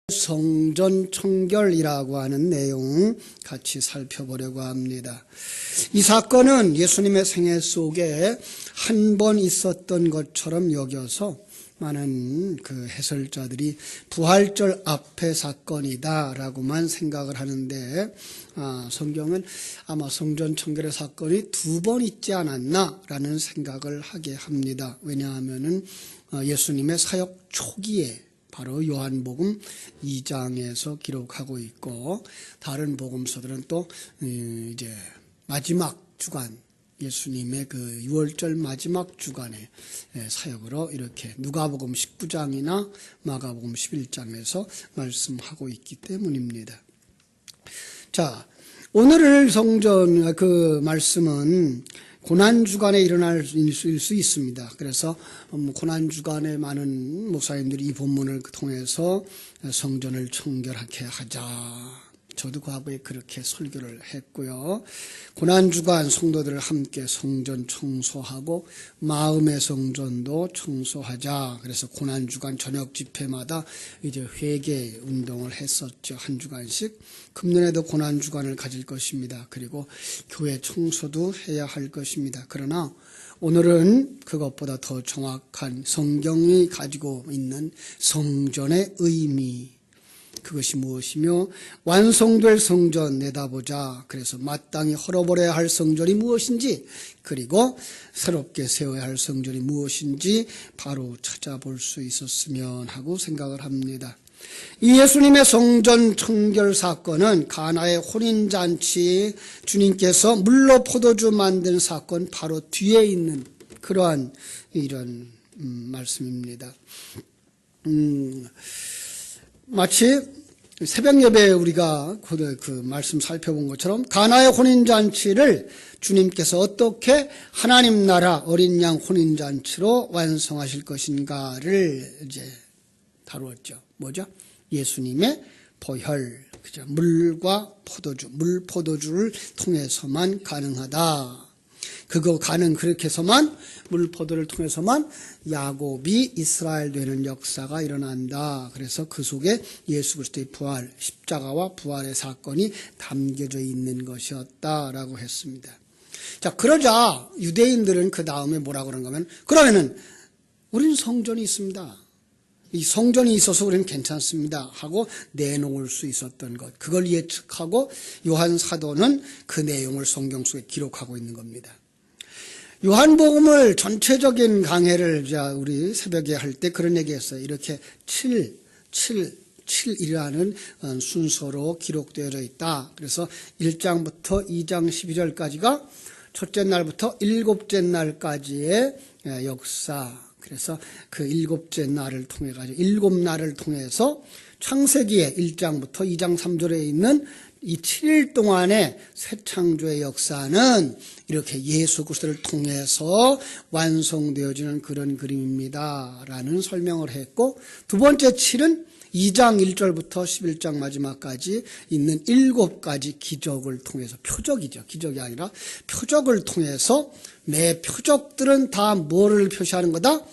성전 청결이라고 하는 내용 같이 살펴보려고 합니다. 이 사건은 예수님의 생애 속에 한 번 있었던 것처럼 여겨서 많은 그 해설자들이 부활절 앞의 사건이다라고만 생각을 하는데 성경은 아마 성전 청결의 사건이 2번 있지 않았나라는 생각을 하게 합니다. 왜냐하면은 예수님의 사역 초기에 바로 요한복음 2장에서 기록하고 있고, 다른 복음서들은 또 이제 마지막 주간, 예수님의 그 6월절 마지막 주간의 사역으로 이렇게 누가복음 19장이나 마가복음 11장에서 말씀하고 있기 때문입니다. 자, 오늘 성전 그 말씀은 고난주간에 일어날 일일 수 있습니다. 그래서 고난주간에 많은 목사님들이 이 본문을 통해서 성전을 청결하게 하자. 저도 과거에 그렇게 설교를 했고요. 고난주간 성도들 함께 성전 청소하고 마음의 성전도 청소하자. 그래서 고난주간 저녁 집회마다 이제 회개 운동을 했었죠. 한 주간씩. 금년에도 고난주간을 가질 것입니다. 그리고 교회 청소도 해야 할 것입니다. 그러나 오늘은 그것보다 더 정확한 성경이 가지고 있는 성전의 의미, 그것이 무엇이며 완성될 성전 내다보자. 그래서 마땅히 헐어버려야 할 성전이 무엇인지, 그리고 새롭게 세워야 할 성전이 무엇인지 바로 찾아볼 수 있었으면 하고 생각을 합니다. 이 예수님의 성전 청결 사건은 가나의 혼인잔치, 주님께서 물로 포도주 만든 사건 바로 뒤에 있는 그러한 이런 말씀입니다. 마치 새벽 예배에 우리가 그 말씀 살펴본 것처럼 가나의 혼인잔치를 주님께서 어떻게 하나님 나라 어린 양 혼인잔치로 완성하실 것인가를 이제 다루었죠. 뭐죠? 예수님의 보혈, 그죠? 물과 포도주, 물 포도주를 통해서만 가능하다. 그렇게 해서만, 물 포도를 통해서만 야곱이 이스라엘 되는 역사가 일어난다. 그래서 그 속에 예수 그리스도의 부활, 십자가와 부활의 사건이 담겨져 있는 것이었다라고 했습니다. 자, 그러자 유대인들은 그 다음에 뭐라고 그런가 하면, 그러면은 우리는 성전이 있습니다. 이 성전이 있어서 우리는 괜찮습니다 하고 내놓을 수 있었던 것, 그걸 예측하고 요한 사도는 그 내용을 성경 속에 기록하고 있는 겁니다. 요한복음을 전체적인 강해를 우리 새벽에 할 때 그런 얘기했어요. 이렇게 7이라는 순서로 기록되어 있다. 그래서 1장부터 2장 12절까지가 첫째 날부터 일곱째 날까지의 역사. 그래서 그 일곱째 날을 통해 가지고 7날을 통해서 창세기의 1장부터 2장 3절에 있는 이 7일 동안의 새 창조의 역사는 이렇게 예수 그리스도를 통해서 완성되어지는 그런 그림입니다 라는 설명을 했고, 두 번째 7은 2장 1절부터 11장 마지막까지 있는 7가지 기적을 통해서, 표적이죠. 기적이 아니라 표적을 통해서 매 표적들은 다 뭐를 표시하는 거다?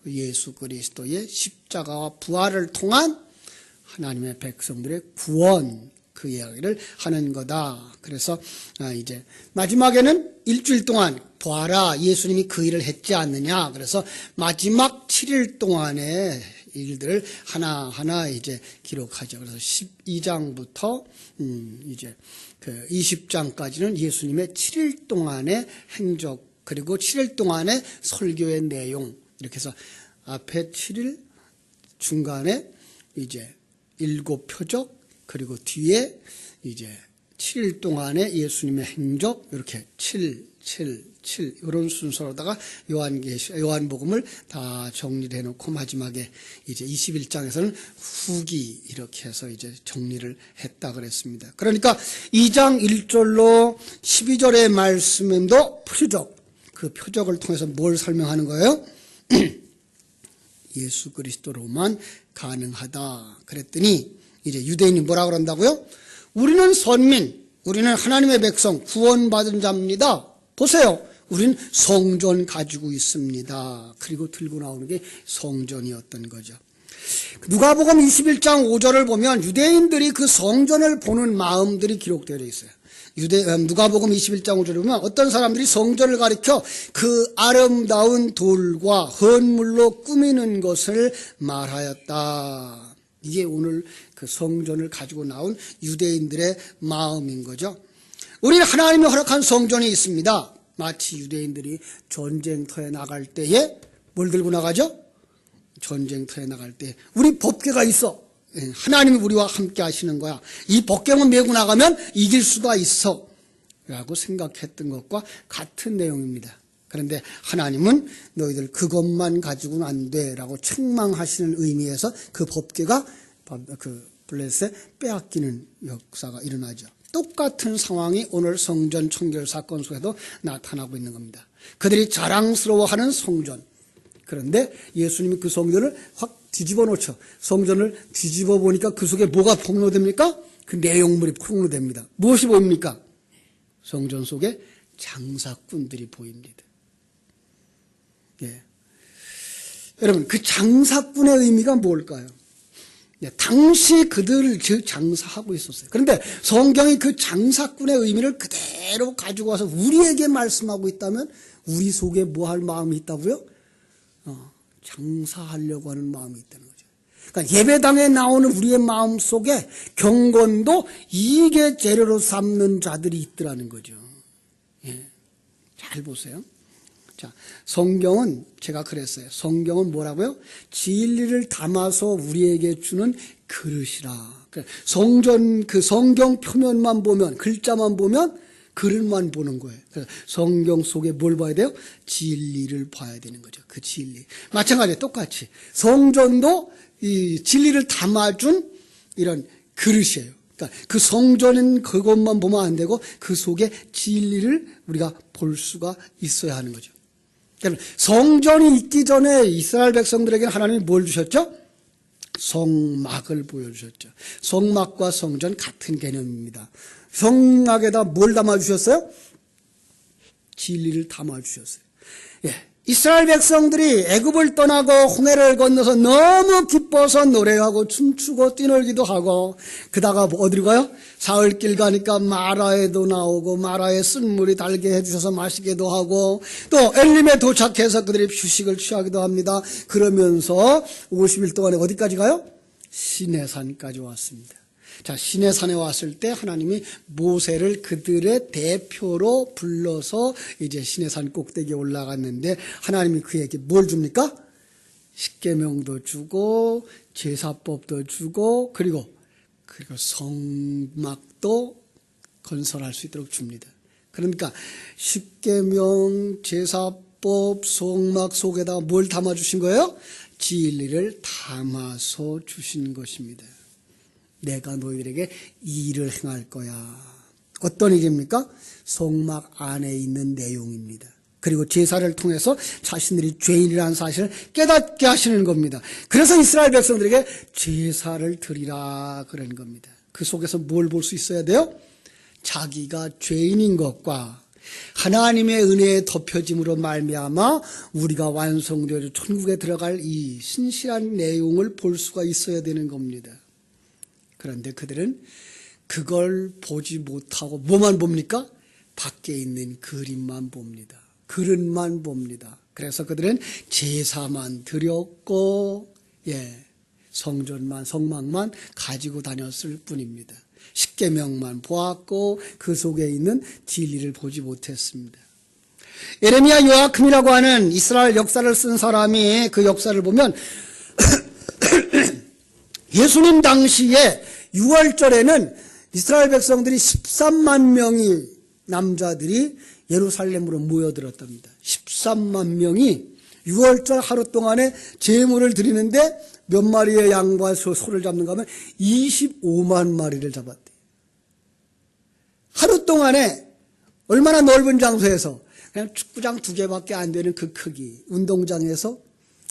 예수 그리스도의 십자가와 부활을 통한 하나님의 백성들의 구원, 그 이야기를 하는 거다. 그래서 이제 마지막에는 일주일 동안 보아라, 예수님이 그 일을 했지 않느냐. 그래서 마지막 7일 동안의 일들을 하나하나 이제 기록하죠. 그래서 12장부터 이제 그 20장까지는 예수님의 7일 동안의 행적, 그리고 7일 동안의 설교의 내용, 이렇게 해서 앞에 7일, 중간에 이제 7표적, 그리고 뒤에 이제 7일 동안의 예수님의 행적, 이렇게 7 이런 순서로다가 요한복음을 다 정리를 해놓고 마지막에 이제 21장에서는 후기, 이렇게 해서 이제 정리를 했다 그랬습니다. 그러니까 2장 1절로 12절의 말씀도 표적, 그 표적을 통해서 뭘 설명하는 거예요? 예수 그리스도로만 가능하다 그랬더니 이제 유대인이 뭐라 그런다고요? 우리는 선민, 우리는 하나님의 백성, 구원받은 자입니다. 보세요. 우린 성전 가지고 있습니다. 그리고 들고 나오는 게 성전이었던 거죠. 누가복음 21장 5절을 보면 유대인들이 그 성전을 보는 마음들이 기록되어 있어요. 누가복음 21장 5절을 보면 어떤 사람들이 성전을 가리켜 그 아름다운 돌과 헌물로 꾸미는 것을 말하였다. 이게 오늘 그 성전을 가지고 나온 유대인들의 마음인 거죠. 우리는 하나님이 허락한 성전이 있습니다. 마치 유대인들이 전쟁터에 나갈 때에 뭘 들고 나가죠? 전쟁터에 나갈 때 우리 법궤가 있어. 하나님이 우리와 함께 하시는 거야. 이 법궤만 메고 나가면 이길 수가 있어 라고 생각했던 것과 같은 내용입니다. 그런데 하나님은 너희들 그것만 가지고는 안 돼 라고 책망하시는 의미에서 그 법궤가 그 블레셋에 빼앗기는 역사가 일어나죠. 똑같은 상황이 오늘 성전 청결 사건 속에도 나타나고 있는 겁니다. 그들이 자랑스러워하는 성전. 그런데 예수님이 그 성전을 확 뒤집어 놓죠. 성전을 뒤집어 보니까 그 속에 뭐가 폭로됩니까? 그 내용물이 폭로됩니다. 무엇이 보입니까? 성전 속에 장사꾼들이 보입니다. 예. 여러분, 그 장사꾼의 의미가 뭘까요? 당시 그들을 장사하고 있었어요. 그런데 성경이 그 장사꾼의 의미를 그대로 가지고 와서 우리에게 말씀하고 있다면 우리 속에 뭐 할 마음이 있다고요? 장사하려고 하는 마음이 있다는 거죠. 그러니까 예배당에 나오는 우리의 마음 속에 경건도 이익의 재료로 삼는 자들이 있더라는 거죠. 예. 잘 보세요. 자, 성경은 제가 그랬어요. 성경은 뭐라고요? 진리를 담아서 우리에게 주는 그릇이라. 성전 그 성경 표면만 보면 글자만 보면 그릇만 보는 거예요. 그래서 성경 속에 뭘 봐야 돼요? 진리를 봐야 되는 거죠. 그 진리. 마찬가지로 똑같이 성전도 이 진리를 담아준 이런 그릇이에요. 그러니까 그 성전은 그것만 보면 안 되고 그 속에 진리를 우리가 볼 수가 있어야 하는 거죠. 성전이 있기 전에 이스라엘 백성들에게는 하나님이 뭘 주셨죠? 성막을 보여주셨죠. 성막과 성전 같은 개념입니다. 성막에다 뭘 담아주셨어요? 진리를 담아주셨어요. 예. 이스라엘 백성들이 애굽을 떠나고 홍해를 건너서 너무 기뻐서 노래하고 춤추고 뛰놀기도 하고 그다가 어디로 가요? 사흘길 가니까 마라에도 나오고 마라에 쓴물이 달게 해주셔서 마시기도 하고 또 엘림에 도착해서 그들이 휴식을 취하기도 합니다. 그러면서 50일 동안에 어디까지 가요? 시내산까지 왔습니다. 자, 시내산에 왔을 때 하나님이 모세를 그들의 대표로 불러서 이제 시내산 꼭대기에 올라갔는데 하나님이 그에게 뭘 줍니까? 십계명도 주고 제사법도 주고 그리고 성막도 건설할 수 있도록 줍니다. 그러니까 십계명, 제사법, 성막 속에다 뭘 담아주신 거예요? 진리를 담아서 주신 것입니다. 내가 너희들에게 이 일을 행할 거야. 어떤 일입니까? 성막 안에 있는 내용입니다. 그리고 제사를 통해서 자신들이 죄인이라는 사실을 깨닫게 하시는 겁니다. 그래서 이스라엘 백성들에게 제사를 드리라 그런 겁니다. 그 속에서 뭘 볼 수 있어야 돼요? 자기가 죄인인 것과 하나님의 은혜에 덮여짐으로 말미암아 우리가 완성되어 천국에 들어갈 이 신실한 내용을 볼 수가 있어야 되는 겁니다. 그런데 그들은 그걸 보지 못하고 뭐만 봅니까? 밖에 있는 그림만 봅니다. 그릇만 봅니다. 그래서 그들은 제사만 드렸고 성막만 가지고 다녔을 뿐입니다. 십계명만 보았고 그 속에 있는 진리를 보지 못했습니다. 에레미야 요아킴이라고 하는 이스라엘 역사를 쓴 사람이 그 역사를 보면 예수님 당시에 6월절에는 이스라엘 백성들이 13만 명이 남자들이 예루살렘으로 모여들었답니다. 13만 명이 6월절 하루 동안에 제물을 드리는데 몇 마리의 양과 소를 잡는가 하면 25만 마리를 잡았대요. 하루 동안에 얼마나 넓은 장소에서 그냥 축구장 2개밖에 안 되는 그 크기 운동장에서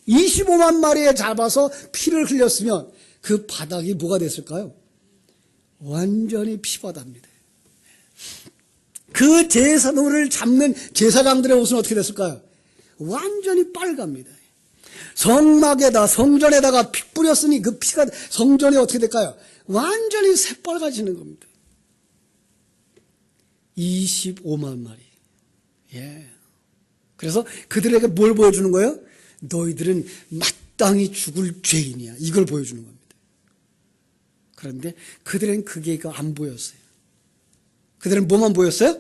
25만 마리에 잡아서 피를 흘렸으면 그 바닥이 뭐가 됐을까요? 완전히 피바다입니다. 그 제사물을 잡는 제사장들의 옷은 어떻게 됐을까요? 완전히 빨갑니다. 성막에다 성전에다가 피 뿌렸으니 그 피가 성전이 어떻게 될까요? 완전히 새빨개지는 겁니다. 25만 마리. 예. 그래서 그들에게 뭘 보여주는 거예요? 너희들은 마땅히 죽을 죄인이야. 이걸 보여주는 겁니다. 그런데 그들은 그게 안 보였어요. 그들은 뭐만 보였어요?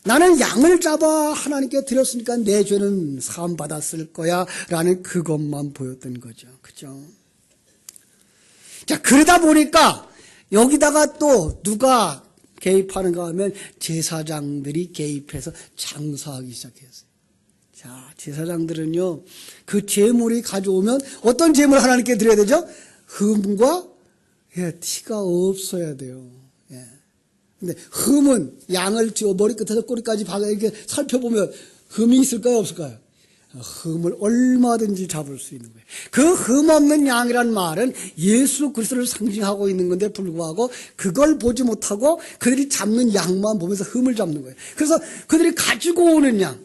나는 양을 잡아 하나님께 드렸으니까 내 죄는 사함 받았을 거야 라는 그것만 보였던 거죠. 그죠? 자, 그러다 보니까 여기다가 또 누가 개입하는가 하면 제사장들이 개입해서 장사하기 시작했어요. 자, 제사장들은요, 그 제물이 가져오면 어떤 제물을 하나님께 드려야 되죠? 흠과 티가 없어야 돼요. 예. 근데 흠은 양을 머리끝에서 꼬리까지 이렇게 살펴보면 흠이 있을까요, 없을까요? 흠을 얼마든지 잡을 수 있는 거예요. 그 흠 없는 양이란 말은 예수 그리스도를 상징하고 있는 건데 불구하고 그걸 보지 못하고 그들이 잡는 양만 보면서 흠을 잡는 거예요. 그래서 그들이 가지고 오는 양,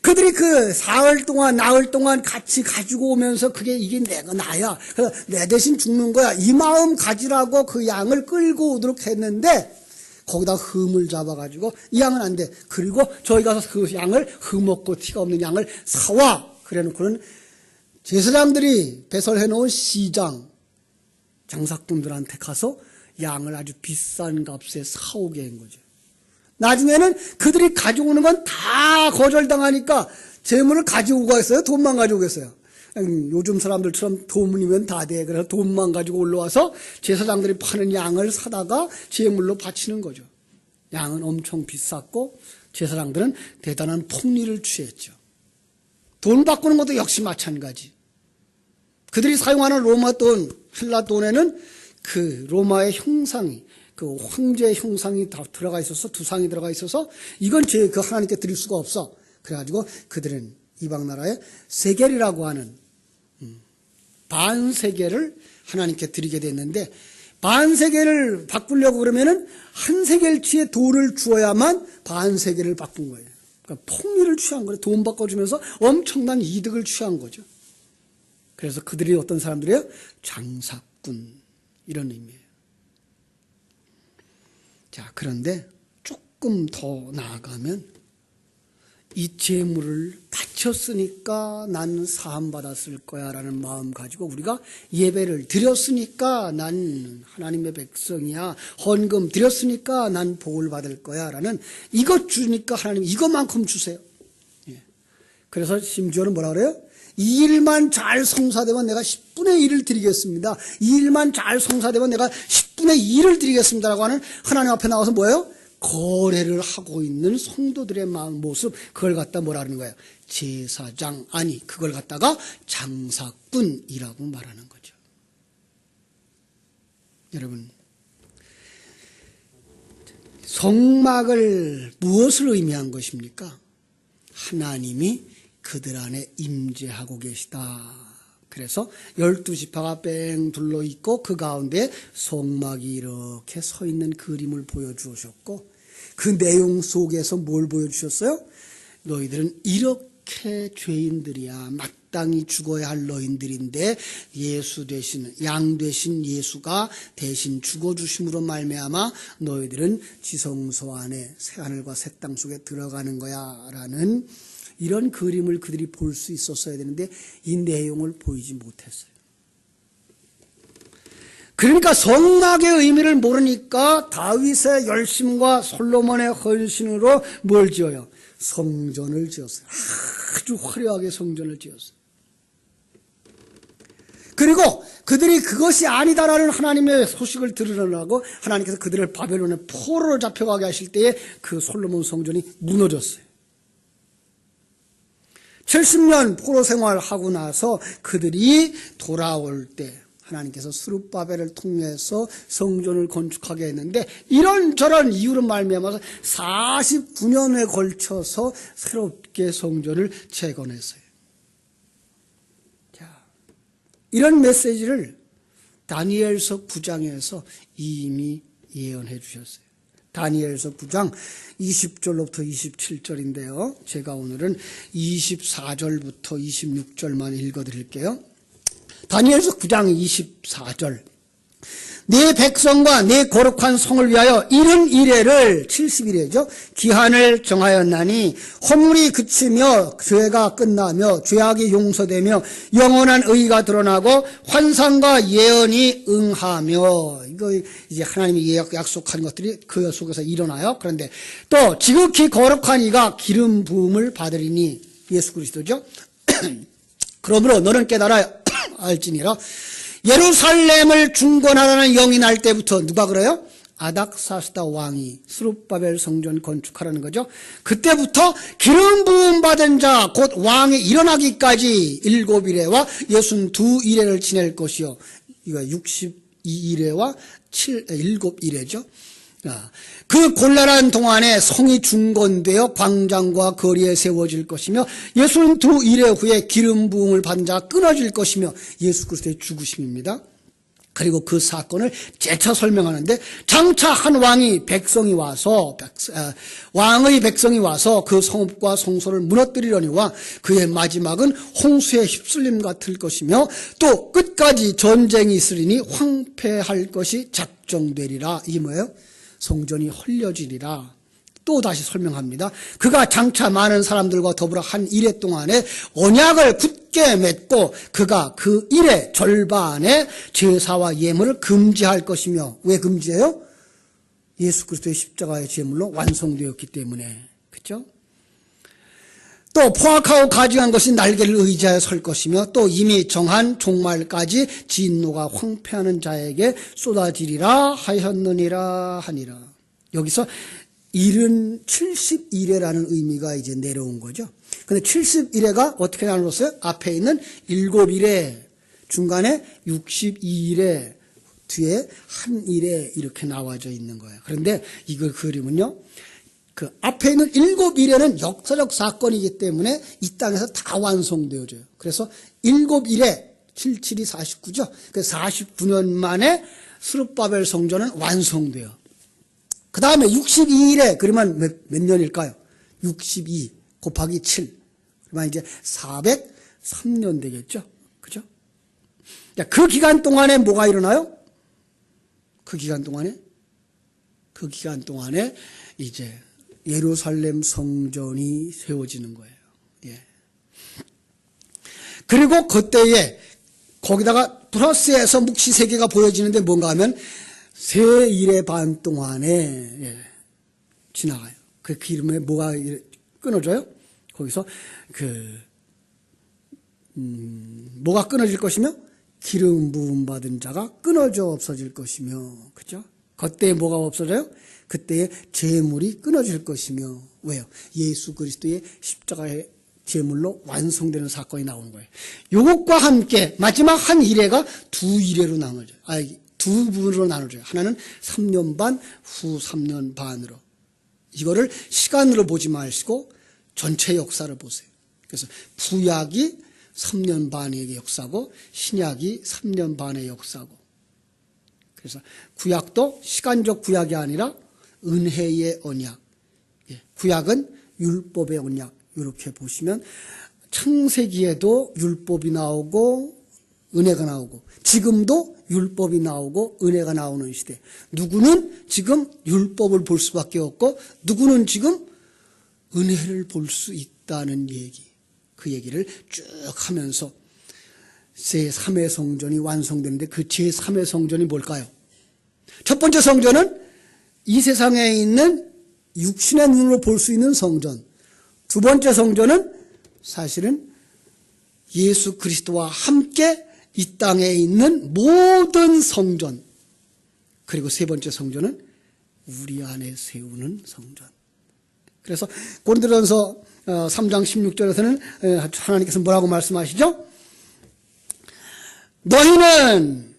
그들이 그 사흘 동안 나흘 동안 같이 가지고 오면서 이게 나야. 그래서 내 대신 죽는 거야. 이 마음 가지라고 그 양을 끌고 오도록 했는데 거기다 흠을 잡아가지고 이 양은 안 돼. 그리고 저희 가서 그 양을 흠 없고 티가 없는 양을 사와. 그래놓고는 제사장들이 배설해 놓은 시장 장사꾼들한테 가서 양을 아주 비싼 값에 사오게 한 거죠. 나중에는 그들이 가져오는 건 다 거절당하니까 재물을 가지고 가겠어요? 돈만 가지고 오겠어요? 요즘 사람들처럼 돈이면 다 돼. 그래서 돈만 가지고 올라와서 제사장들이 파는 양을 사다가 제물로 바치는 거죠. 양은 엄청 비쌌고 제사장들은 대단한 폭리를 취했죠. 돈 바꾸는 것도 역시 마찬가지. 그들이 사용하는 로마 돈, 헬라 돈에는 그 로마의 형상이, 그 황제의 형상이 다 들어가 있어서, 두상이 들어가 있어서 이건 그 하나님께 드릴 수가 없어. 그래가지고 그들은 이방 나라의 세겔이라고 하는 반세겔을 하나님께 드리게 됐는데, 반세겔을 바꾸려고 그러면은 한 세겔치의 돈을 주어야만 반세겔을 바꾼 거예요. 그러니까 폭리를 취한 거예요. 돈 바꿔주면서 엄청난 이득을 취한 거죠. 그래서 그들이 어떤 사람들이에요? 장사꾼, 이런 의미예요. 자, 그런데 조금 더 나아가면 이 재물을 바쳤으니까 난 사함 받았을 거야 라는 마음 가지고 우리가 예배를 드렸으니까 난 하나님의 백성이야, 헌금 드렸으니까 난 복을 받을 거야 라는, 이것 주니까 하나님 이것만큼 주세요. 예. 그래서 심지어는 뭐라 그래요? 이 일만 잘 성사되면 내가 10분의 1을 드리겠습니다. 이 일만 잘 성사되면 내가 10분의 2를 드리겠습니다라고 하는 하나님 앞에 나와서 뭐예요? 거래를 하고 있는 성도들의 모습, 그걸 갖다 뭐라 하는 거예요? 제사장, 아니 그걸 갖다가 장사꾼이라고 말하는 거죠. 여러분, 성막을 무엇을 의미한 것입니까? 하나님이 그들 안에 임재하고 계시다. 그래서 12지파가 뺑 둘러있고 그 가운데 성막이 이렇게 서 있는 그림을 보여주셨고, 그 내용 속에서 뭘 보여주셨어요? 너희들은 이렇게 죄인들이야. 마땅히 죽어야 할 너희들인데 예수 되신, 양 되신 예수가 대신 죽어주심으로 말미암아 너희들은 지성소 안에 새하늘과 새 땅 속에 들어가는 거야 라는 이런 그림을 그들이 볼 수 있었어야 되는데 이 내용을 보이지 못했어요. 그러니까 성막의 의미를 모르니까 다윗의 열심과 솔로몬의 헌신으로 뭘 지어요? 성전을 지었어요. 아주 화려하게 성전을 지었어요. 그리고 그들이 그것이 아니다라는 하나님의 소식을 들으려고 하나님께서 그들을 바벨론의 포로로 잡혀가게 하실 때에 그 솔로몬 성전이 무너졌어요. 70년 포로 생활하고 나서 그들이 돌아올 때 하나님께서 스룹바벨을 통해서 성전을 건축하게 했는데 이런저런 이유로 말미암아서 49년에 걸쳐서 새롭게 성전을 재건했어요. 자, 이런 메시지를 다니엘서 9장에서 이미 예언해 주셨어요. 다니엘서 9장 20절로부터 27절인데요. 제가 오늘은 24절부터 26절만 읽어드릴게요. 다니엘서 9장 24절. 내 백성과 내 거룩한 성을 위하여 70일에를 70일에죠. 기한을 정하였나니 허물이 그치며 죄가 끝나며 죄악이 용서되며 영원한 의가 드러나고 환상과 예언이 응하며, 이거 이제 하나님이 약속한 것들이 그 속에서 일어나요. 그런데 또 지극히 거룩한 이가 기름 부음을 받으리니, 예수 그리스도죠. 그러므로 너는 깨달아 알지니라. 예루살렘을 중건하라는 영이 날 때부터, 누가 그래요? 아닥사스다 왕이 스룹바벨 성전 건축하라는 거죠. 그때부터 기름 부음 받은 자 곧 왕이 일어나기까지 7일에와 62일에를 지낼 것이요. 이거 62일에와 7일에죠. 그 곤란한 동안에 성이 중건되어 광장과 거리에 세워질 것이며 62일의 후에 기름 부음을 받은 자가 끊어질 것이며, 예수 그리스도의 죽으심입니다. 그리고 그 사건을 재차 설명하는데, 장차 한 왕의 백성이 와서 그 성읍과 성소를 무너뜨리려니와 그의 마지막은 홍수의 휩쓸림 같을 것이며 또 끝까지 전쟁이 있으리니 황폐할 것이 작정되리라. 이게 뭐예요? 성전이 헐려지리라. 또 다시 설명합니다. 그가 장차 많은 사람들과 더불어 한 일해 동안에 언약을 굳게 맺고 그가 그 일의 절반의 제사와 예물을 금지할 것이며, 왜 금지해요? 예수 그리스도의 십자가의 제물로 완성되었기 때문에. 그렇죠? 또 포악하고 가증한 것이 날개를 의지하여 설 것이며 또 이미 정한 종말까지 진노가 황폐하는 자에게 쏟아지리라 하였느니라 하니라. 여기서 일은 70일에라는 의미가 이제 내려온 거죠. 근데 70일에가 어떻게 나누었어요? 앞에 있는 7일에, 중간에 62일에, 뒤에 한 일에 이렇게 나와져 있는 거예요. 그런데 이걸 그림은요, 그 앞에 있는 7일에는 역사적 사건이기 때문에 이 땅에서 다 완성되어져요. 그래서 7일에 77이 49죠. 그 49년 만에 스룹바벨 성전은 완성돼요. 그 다음에 62일에, 그러면 몇 년일까요? 62 곱하기 7. 그러면 이제 403년 되겠죠. 그죠? 그 기간 동안에 뭐가 일어나요? 그 기간 동안에 이제 예루살렘 성전이 세워지는 거예요. 예. 그리고 그때에 거기다가 플러스해서 묵시 세계가 보여지는데 뭔가 하면 세 일의 반 동안에 지나가요. 그 기름에 뭐가 끊어져요? 거기서 뭐가 끊어질 것이며 기름 부음 받은 자가 끊어져 없어질 것이며, 그죠? 그때 뭐가 없어져요? 그때의 제물이 끊어질 것이며. 왜요? 예수 그리스도의 십자가의 제물로 완성되는 사건이 나오는 거예요. 이것과 함께 마지막 한 일회가 두 일회로 나눠져요. 두 부분으로 나눠져요. 하나는 3년 반, 후 3년 반으로. 이거를 시간으로 보지 마시고 전체 역사를 보세요. 그래서 구약이 3년 반의 역사고 신약이 3년 반의 역사고. 그래서 구약도 시간적 구약이 아니라 은혜의 언약. 구약은 율법의 언약. 이렇게 보시면 창세기에도 율법이 나오고 은혜가 나오고 지금도 율법이 나오고 은혜가 나오는 시대. 누구는 지금 율법을 볼 수밖에 없고 누구는 지금 은혜를 볼 수 있다는 얘기. 그 얘기를 쭉 하면서 제3의 성전이 완성되는데 그 제3의 성전이 뭘까요? 첫 번째 성전은 이 세상에 있는 육신의 눈으로 볼 수 있는 성전. 두 번째 성전은 사실은 예수 그리스도와 함께 이 땅에 있는 모든 성전. 그리고 세 번째 성전은 우리 안에 세우는 성전. 그래서 고린도전서 3장 16절에서는 하나님께서 뭐라고 말씀하시죠? 너희는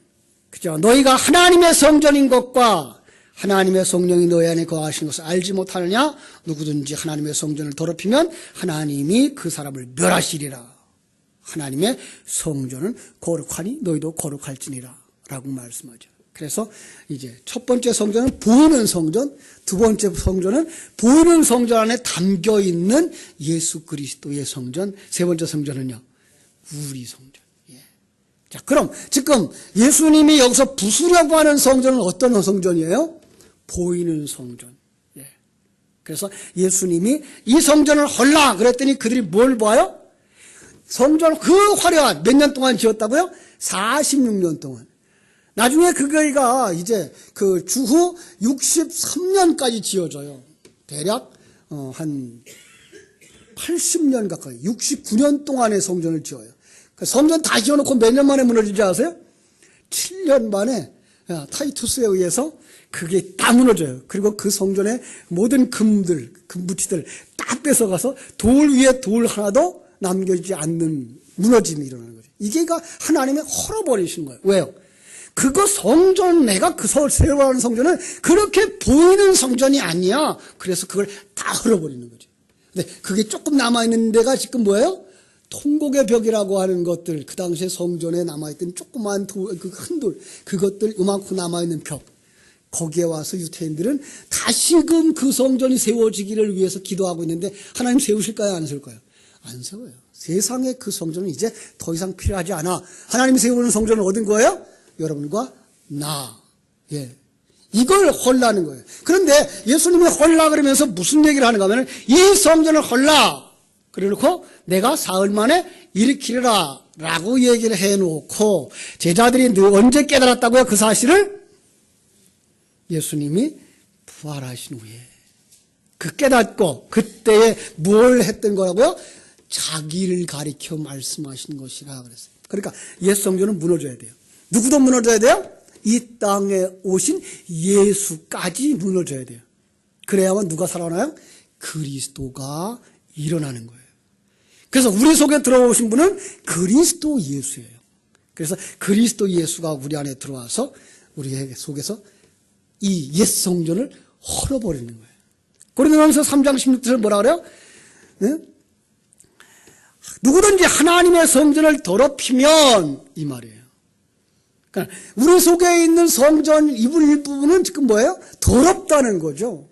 그죠? 너희가 하나님의 성전인 것과 하나님의 성령이 너희 안에 거하신 것을 알지 못하느냐? 누구든지 하나님의 성전을 더럽히면 하나님이 그 사람을 멸하시리라. 하나님의 성전은 거룩하니 너희도 거룩할지니라 라고 말씀하죠. 그래서 이제 첫 번째 성전은 보이는 성전, 두 번째 성전은 보이는 성전 안에 담겨 있는 예수 그리스도의 성전, 세 번째 성전은요, 우리 성전. 예. 자, 그럼 지금 예수님이 여기서 부수려고 하는 성전은 어떤 성전이에요? 보이는 성전. 예. 그래서 예수님이 이 성전을 헐라 그랬더니 그들이 뭘 봐요? 성전 그 화려한 몇 년 동안 지었다고요? 46년 동안. 나중에 그거가 이제 그 주후 63년까지 지어져요. 대략 한 80년 가까이 69년 동안의 성전을 지어요. 그 성전 다 지어놓고 몇 년 만에 무너지지 아세요? 7년 만에 타이투스에 의해서 그게 다 무너져요. 그리고 그 성전의 모든 금부치들 다 뺏어가서 돌 위에 돌 하나도 남겨지지 않는 무너짐이 일어나는 거죠. 이게 하나님의 헐어버리신 거예요. 왜요? 그거 성전, 내가 그 세워라는 성전은 그렇게 보이는 성전이 아니야. 그래서 그걸 다 헐어버리는 거죠. 근데 그게 조금 남아있는 데가 지금 뭐예요? 통곡의 벽이라고 하는 것들, 그 당시에 성전에 남아있던 조그만 돌, 그 큰 돌, 그것들 요만큼 남아있는 벽. 거기에 와서 유태인들은 다시금 그 성전이 세워지기를 위해서 기도하고 있는데 하나님 세우실까요? 안 세울까요? 안 세워요. 세상에 그 성전은 이제 더 이상 필요하지 않아. 하나님이 세우는 성전은 어딘 거예요? 여러분과 나. 예. 이걸 헐라는 거예요. 그런데 예수님이 헐라 그러면서 무슨 얘기를 하는가 하면 이 성전을 헐라. 그래 놓고 내가 사흘 만에 일으키리라 라고 얘기를 해놓고 제자들이 언제 깨달았다고요? 그 사실을? 예수님이 부활하신 후에. 그 깨닫고 그때에 뭘 했던 거라고요? 자기를 가리켜 말씀하신 것이라 그랬어요. 그러니까 옛 성전은 무너져야 돼요. 누구도 무너져야 돼요? 이 땅에 오신 예수까지 무너져야 돼요. 그래야만 누가 살아나요? 그리스도가 일어나는 거예요. 그래서 우리 속에 들어오신 분은 그리스도 예수예요. 그래서 그리스도 예수가 우리 안에 들어와서 우리 속에서 이 옛 성전을 헐어버리는 거예요. 고린도전서 3장 16절에 뭐라 그래요? 네? 누구든지 하나님의 성전을 더럽히면 이 말이에요. 그러니까 우리 속에 있는 성전 일부분은 지금 뭐예요? 더럽다는 거죠.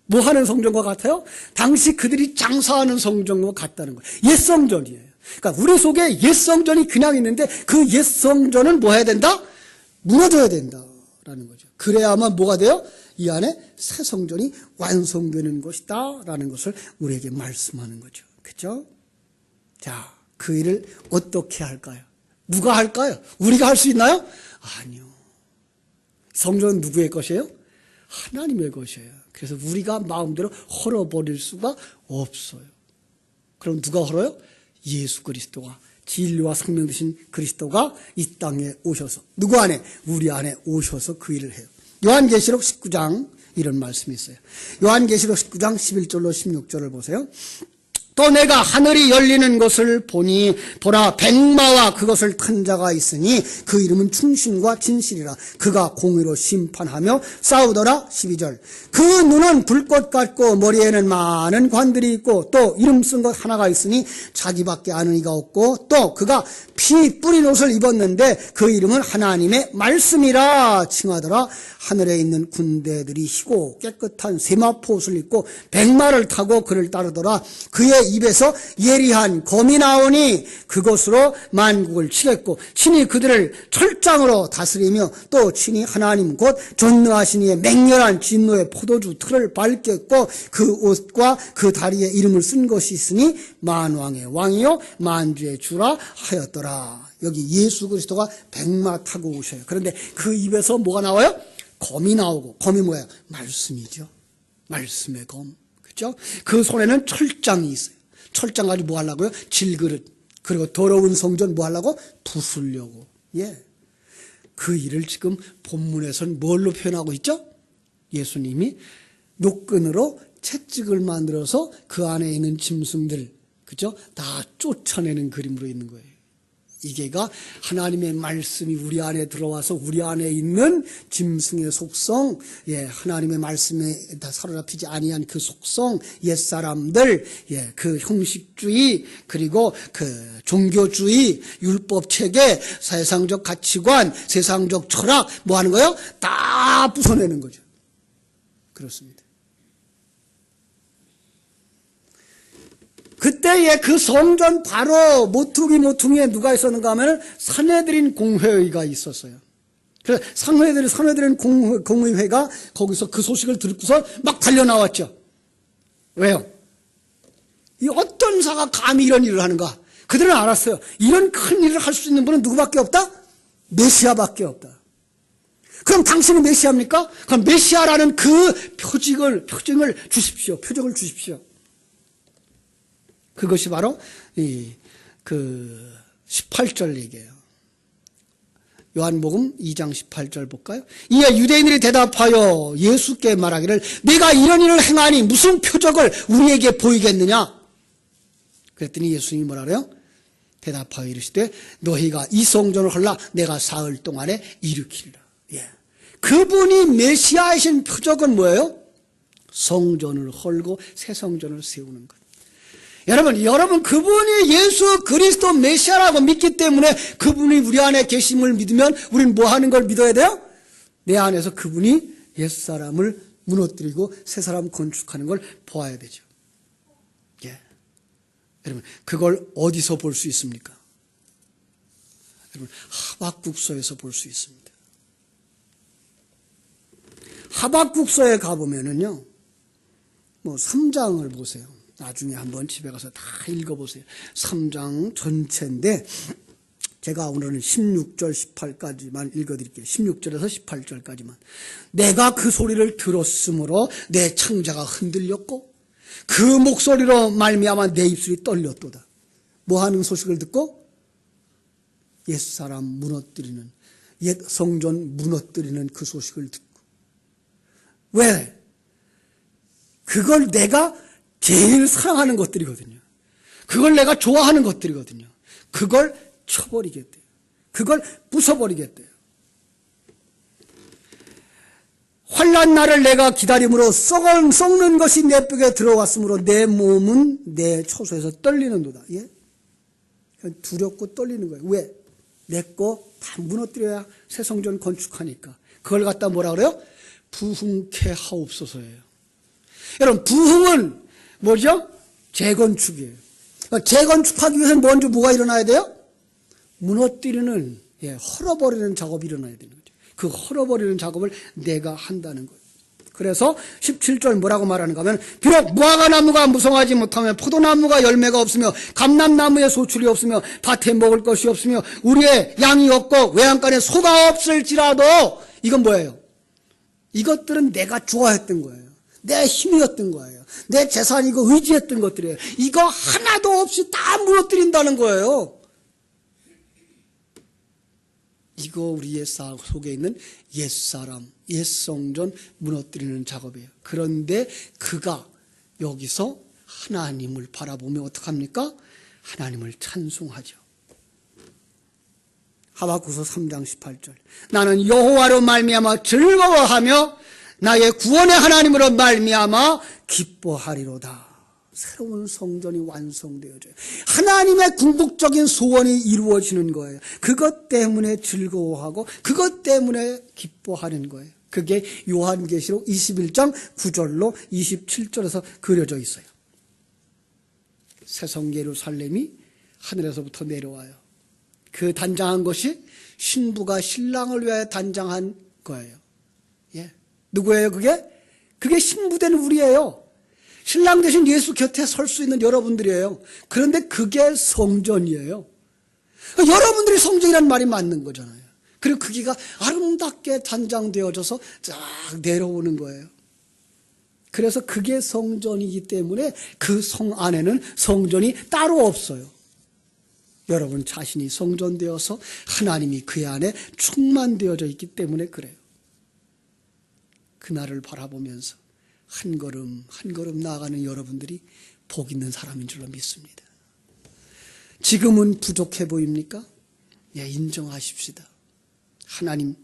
뭐 하는 성전과 같아요? 당시 그들이 장사하는 성전과 같다는 거예요. 옛 성전이에요. 그러니까 우리 속에 옛 성전이 그냥 있는데 그 옛 성전은 뭐 해야 된다? 무너져야 된다라는 거죠. 그래야만 뭐가 돼요? 이 안에 새 성전이 완성되는 것이다 라는 것을 우리에게 말씀하는 거죠. 그렇죠? 자, 그 일을 어떻게 할까요? 누가 할까요? 우리가 할 수 있나요? 아니요. 성전은 누구의 것이에요? 하나님의 것이에요. 그래서 우리가 마음대로 헐어버릴 수가 없어요. 그럼 누가 헐어요? 예수 그리스도가, 진리와 생명 되신 그리스도가 이 땅에 오셔서, 누구 안에? 우리 안에 오셔서 그 일을 해요. 요한계시록 19장 이런 말씀이 있어요. 요한계시록 19장 11절로 16절을 보세요. 또 내가 하늘이 열리는 것을 보니 보라 백마와 그것을 탄 자가 있으니 그 이름은 충신과 진실이라. 그가 공의로 심판하며 싸우더라. 12절. 그 눈은 불꽃 같고 머리에는 많은 관들이 있고 또 이름 쓴 것 하나가 있으니 자기밖에 아는 이가 없고 또 그가 피 뿌린 옷을 입었는데 그 이름은 하나님의 말씀이라 칭하더라. 하늘에 있는 군대들이 희고 깨끗한 세마포 옷을 입고 백마를 타고 그를 따르더라. 그의 입에서 예리한 검이 나오니 그것으로 만국을 치겠고 친히 그들을 철장으로 다스리며 또 친히 하나님 곧 전능하신 이의 맹렬한 진노의 포도주 틀을 밟겠고 그 옷과 그 다리에 이름을 쓴 것이 있으니 만왕의 왕이요 만주의 주라 하였더라. 여기 예수 그리스도가 백마 타고 오셔요. 그런데 그 입에서 뭐가 나와요? 검이 나오고, 검이 뭐예요? 말씀이죠. 말씀의 검. 그죠? 그 손에는 철장이 있어요. 철장 가지고 뭐 하려고요? 질그릇. 그리고 더러운 성전 뭐 하려고? 부수려고. 예. 그 일을 지금 본문에서는 뭘로 표현하고 있죠? 예수님이 노끈으로 채찍을 만들어서 그 안에 있는 짐승들, 그죠? 다 쫓아내는 그림으로 있는 거예요. 이게가 하나님의 말씀이 우리 안에 들어와서 우리 안에 있는 짐승의 속성, 하나님의 말씀에 다 사로잡히지 아니한 그 속성, 옛사람들, 그 형식주의, 그리고 그 종교주의, 율법체계, 세상적 가치관, 세상적 철학, 뭐 하는 거예요? 다 부숴내는 거죠. 그렇습니다. 그때에 그 성전 바로 모퉁이에 누가 있었는가 하면 산헤드린 공회의가 있었어요. 그래서 산헤드린 공회의가 거기서 그 소식을 듣고서 막 달려나왔죠. 왜요? 이 어떤 사가 감히 이런 일을 하는가? 그들은 알았어요. 이런 큰 일을 할 수 있는 분은 누구밖에 없다? 메시아밖에 없다. 그럼 당신은 메시아입니까? 그럼 메시아라는 그 표징을 주십시오. 표적을 주십시오. 그것이 바로 그 18절 얘기예요. 요한복음 2장 18절 볼까요? 이에 유대인들이 대답하여 예수께 말하기를 내가 이런 일을 행하니 무슨 표적을 우리에게 보이겠느냐? 그랬더니 예수님이 뭐라 그래요? 대답하여 이르시되 너희가 이 성전을 헐라 내가 사흘 동안에 일으키리라. 그분이 메시아이신 표적은 뭐예요? 성전을 헐고 새 성전을 세우는 것. 여러분 그분이 예수 그리스도 메시아라고 믿기 때문에 그분이 우리 안에 계심을 믿으면 우리는 뭐 하는 걸 믿어야 돼요? 내 안에서 그분이 옛사람을 무너뜨리고 새사람 건축하는 걸 보아야 되죠. 여러분 그걸 어디서 볼 수 있습니까? 여러분 하박국서에서 볼 수 있습니다. 하박국서에 가보면은요, 3장을 보세요. 나중에 한번 집에 가서 다 읽어보세요. 3장 전체인데 제가 오늘은 16절 18까지만 읽어드릴게요. 16절에서 18절까지만. 내가 그 소리를 들었으므로 내 창자가 흔들렸고 그 목소리로 말미암아 내 입술이 떨렸도다. 뭐 하는 소식을 듣고? 옛사람 무너뜨리는, 옛 성전 무너뜨리는 그 소식을 듣고. 왜? 그걸 내가 제일 사랑하는 것들이거든요. 그걸 내가 좋아하는 것들이거든요. 그걸 쳐버리겠대요. 그걸 부숴버리겠대요. 환난 날을 내가 기다림으로 썩는 것이 내 뼈에 들어왔으므로 내 몸은 내 초소에서 떨리는도다. 두렵고 떨리는 거예요. 왜? 내 거 다 무너뜨려야 새 성전 건축하니까. 그걸 갖다 뭐라 그래요? 부흥케 하옵소서예요. 여러분 부흥은 뭐죠? 재건축이에요. 재건축하기 위해서는 먼저 뭐가 일어나야 돼요? 무너뜨리는, 헐어버리는 작업이 일어나야 되는 거죠. 그 헐어버리는 작업을 내가 한다는 거예요. 그래서 17절 뭐라고 말하는가 하면 비록 무화과나무가 무성하지 못하며 포도나무가 열매가 없으며 감람나무에 소출이 없으며 밭에 먹을 것이 없으며 우리의 양이 없고 외양간에 소가 없을지라도 이건 뭐예요? 이것들은 내가 좋아했던 거예요. 내 힘이었던 거예요. 내 재산이고 의지했던 것들이에요. 이거 하나도 없이 다 무너뜨린다는 거예요. 이거 우리의 속에 있는 옛사람, 옛성전 무너뜨리는 작업이에요. 그런데 그가 여기서 하나님을 바라보며 어떡합니까? 하나님을 찬송하죠. 하박국서 3장 18절. 나는 여호와로 말미암아 즐거워하며 나의 구원의 하나님으로 말미암아 기뻐하리로다. 새로운 성전이 완성되어져요. 하나님의 궁극적인 소원이 이루어지는 거예요. 그것 때문에 즐거워하고 그것 때문에 기뻐하는 거예요. 그게 요한계시록 21장 9절로 27절에서 그려져 있어요. 새성 예루살렘이 하늘에서부터 내려와요. 그 단장한 것이 신부가 신랑을 위하여 단장한 거예요. 누구예요 그게? 그게 신부된 우리예요. 신랑 대신 예수 곁에 설 수 있는 여러분들이에요. 그런데 그게 성전이에요. 여러분들이 성전이라는 말이 맞는 거잖아요. 그리고 그게가 아름답게 단장되어져서 쫙 내려오는 거예요. 그래서 그게 성전이기 때문에 그 성 안에는 성전이 따로 없어요. 여러분 자신이 성전되어서 하나님이 그 안에 충만되어져 있기 때문에 그래요. 그날을 바라보면서 한 걸음 한 걸음 나아가는 여러분들이 복 있는 사람인 줄로 믿습니다. 지금은 부족해 보입니까? 인정하십시다. 하나님,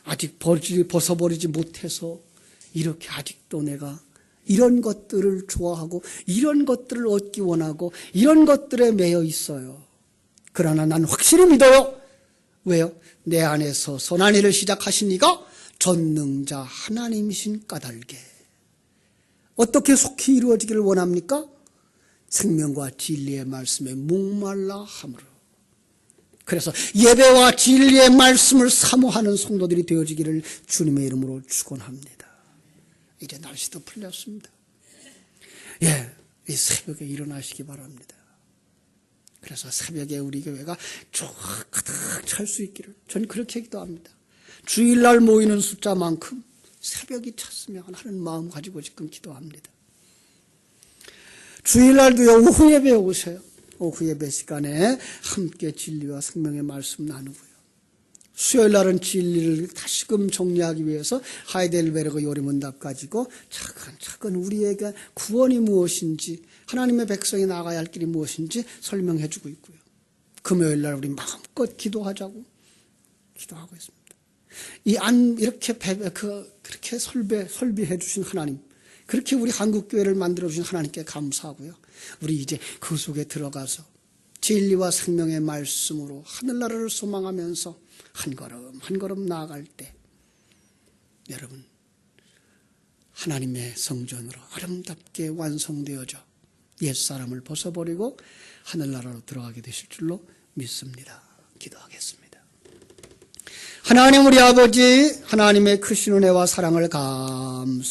아직 벗어버리지 못해서 이렇게 아직도 내가 이런 것들을 좋아하고 이런 것들을 얻기 원하고 이런 것들에 매여 있어요. 그러나 난 확실히 믿어요. 왜요? 내 안에서 선한 일을 시작하신 이가 전능자 하나님이신 까닭에. 어떻게 속히 이루어지기를 원합니까? 생명과 진리의 말씀에 목말라 함으로. 그래서 예배와 진리의 말씀을 사모하는 성도들이 되어지기를 주님의 이름으로 축원합니다. 이제 날씨도 풀렸습니다. 이 새벽에 일어나시기 바랍니다. 그래서 새벽에 우리 교회가 쭉 가득 찰 수 있기를 저는 그렇게 기도합니다. 주일날 모이는 숫자만큼 새벽이 찼으면 하는 마음 가지고 지금 기도합니다. 주일날도요, 오후 예배에 오세요. 오후 예배 시간에 함께 진리와 생명의 말씀 나누고요. 수요일날은 진리를 다시금 정리하기 위해서 하이델베르그 요리문답 가지고 차근차근 우리에게 구원이 무엇인지, 하나님의 백성이 나가야 할 길이 무엇인지 설명해 주고 있고요. 금요일날 우리 마음껏 기도하자고 기도하고 있습니다. 그렇게 설비해 주신 하나님, 그렇게 우리 한국교회를 만들어 주신 하나님께 감사하고요. 우리 이제 그 속에 들어가서 진리와 생명의 말씀으로 하늘나라를 소망하면서 한 걸음 한 걸음 나아갈 때 여러분, 하나님의 성전으로 아름답게 완성되어져 옛사람을 벗어버리고 하늘나라로 들어가게 되실 줄로 믿습니다. 기도하겠습니다. 하나님 우리 아버지, 하나님의 크신 은혜와 사랑을 감사합니다.